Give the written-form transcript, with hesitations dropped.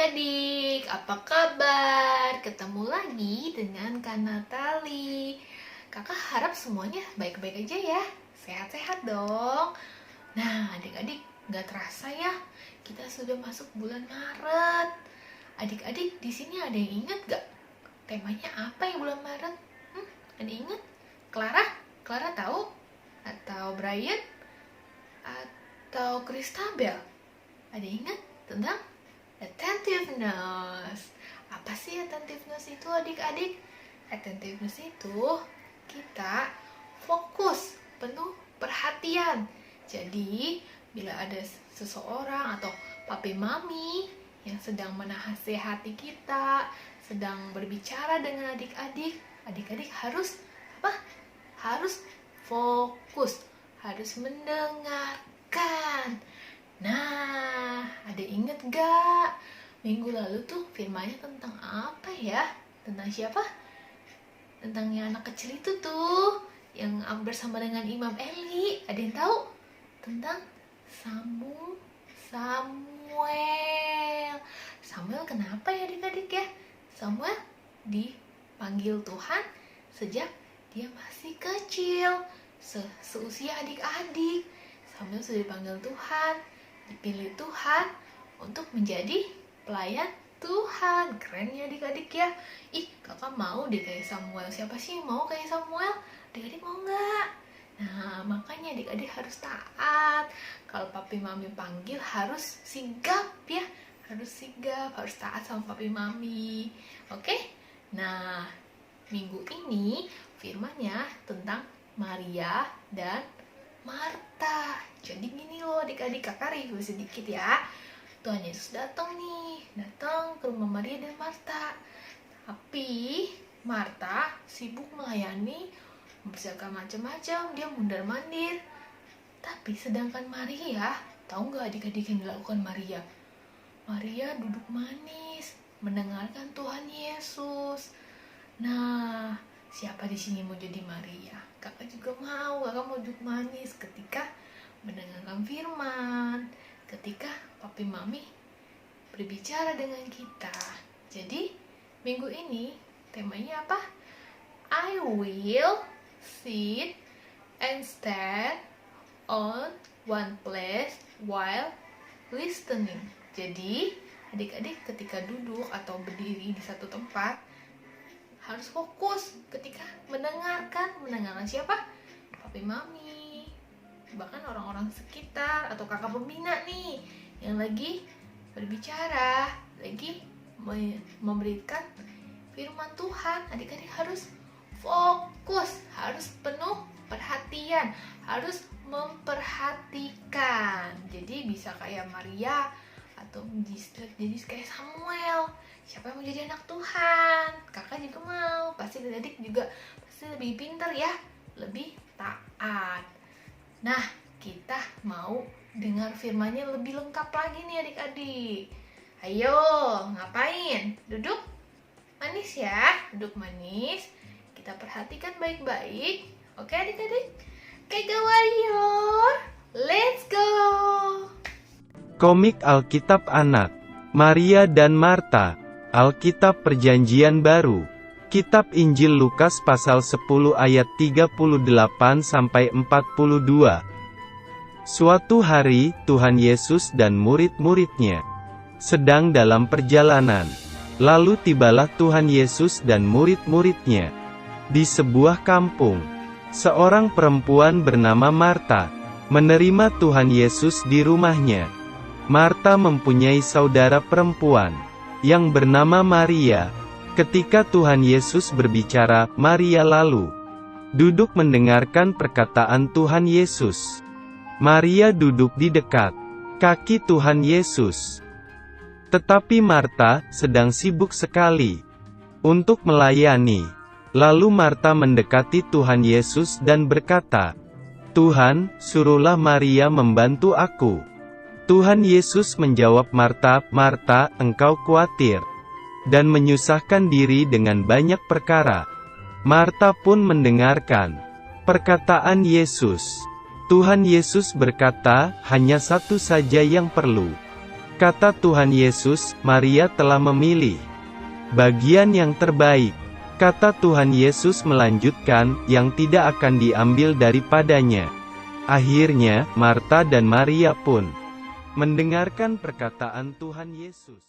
adik-adik, apa kabar? Ketemu lagi dengan Kak Natali. Kakak harap semuanya baik-baik aja ya, sehat-sehat dong. Nah, adik-adik, gak terasa ya, kita sudah masuk bulan Maret. Adik-adik, di sini ada yang ingat gak? Temanya apa ya bulan Maret? Ada yang ingat? Clara? Clara tahu? Atau Brian? Atau Christabel? Ada yang ingat tentang attentiveness? Apa sih attentiveness itu adik-adik? Attentiveness itu kita fokus, penuh perhatian. Jadi bila ada seseorang atau papi mami yang sedang menasehati kita, sedang berbicara dengan adik-adik, adik-adik harus apa? Harus fokus, harus mendengarkan. Nah, ada inget gak? Minggu lalu tuh firmannya tentang apa ya? Tentang siapa? Tentang yang anak kecil itu tuh, yang bersama dengan Imam Eli. Ada yang tahu? Tentang Samuel. Samuel kenapa ya adik-adik ya? Samuel dipanggil Tuhan sejak dia masih kecil, seusia adik-adik. Samuel sudah dipanggil Tuhan, dipilih Tuhan untuk menjadi pelayan Tuhan. Keren ya adik-adik ya. Kakak mau deh kayak Samuel. Siapa sih yang mau kayak Samuel? Adik-adik mau nggak? Nah, makanya adik-adik harus taat. Kalau papi mami panggil harus sigap ya. Harus sigap, harus taat sama papi mami. Oke? Nah, minggu ini firmannya tentang Maria dan Marta. Jadi gini loh adik-adik, kakak review sedikit ya. Tuhan Yesus datang ke rumah Maria dan Marta. Tapi Marta sibuk melayani, mempersiapkan macam-macam, dia mundar-mandir. Tapi sedangkan Maria, tahu nggak adik-adik yang dilakukan Maria? Maria duduk manis, mendengarkan Tuhan Yesus. Nah, siapa di sini mau jadi Maria? Kakak juga mau, kakak mau duduk manis ketika mendengarkan firman, ketika papi mami berbicara dengan kita. Jadi, minggu ini temanya apa? I will sit and stand on one place while listening. Jadi, adik-adik ketika duduk atau berdiri di satu tempat harus fokus ketika mendengarkan siapa? Papi mami, bahkan orang-orang sekitar atau kakak pembina nih yang lagi berbicara, lagi memberikan firman Tuhan. Adik-adik harus fokus, harus penuh perhatian, harus memperhatikan. Jadi bisa kayak Maria atau jadi kayak Samuel. Siapa yang mau jadi anak Tuhan? Kakak juga mau. Pasti adik juga pasti lebih pintar ya, lebih taat. Nah, kita mau dengar firmannya lebih lengkap lagi nih adik-adik. Ayo, ngapain? Duduk manis ya, duduk manis. Kita perhatikan baik-baik. Oke adik-adik? Kega Warrior, let's go! Komik Alkitab Anak, Maria dan Marta, Alkitab Perjanjian Baru, Kitab Injil Lukas pasal 10 ayat 38-42. Suatu hari, Tuhan Yesus dan murid-muridnya sedang dalam perjalanan. Lalu tibalah Tuhan Yesus dan murid-muridnya di sebuah kampung. Seorang perempuan bernama Marta menerima Tuhan Yesus di rumahnya. Marta mempunyai saudara perempuan yang bernama Maria. Ketika Tuhan Yesus berbicara, Maria lalu duduk mendengarkan perkataan Tuhan Yesus. Maria duduk di dekat kaki Tuhan Yesus. Tetapi Marta sedang sibuk sekali untuk melayani. Lalu Marta mendekati Tuhan Yesus dan berkata, "Tuhan, suruhlah Maria membantu aku." Tuhan Yesus menjawab Marta, "Marta, engkau khawatir dan menyusahkan diri dengan banyak perkara." Marta pun mendengarkan perkataan Yesus. Tuhan Yesus berkata, "Hanya satu saja yang perlu. Kata Tuhan Yesus, Maria telah memilih bagian yang terbaik. Kata Tuhan Yesus melanjutkan, yang tidak akan diambil daripadanya. Akhirnya, Marta dan Maria pun mendengarkan perkataan Tuhan Yesus.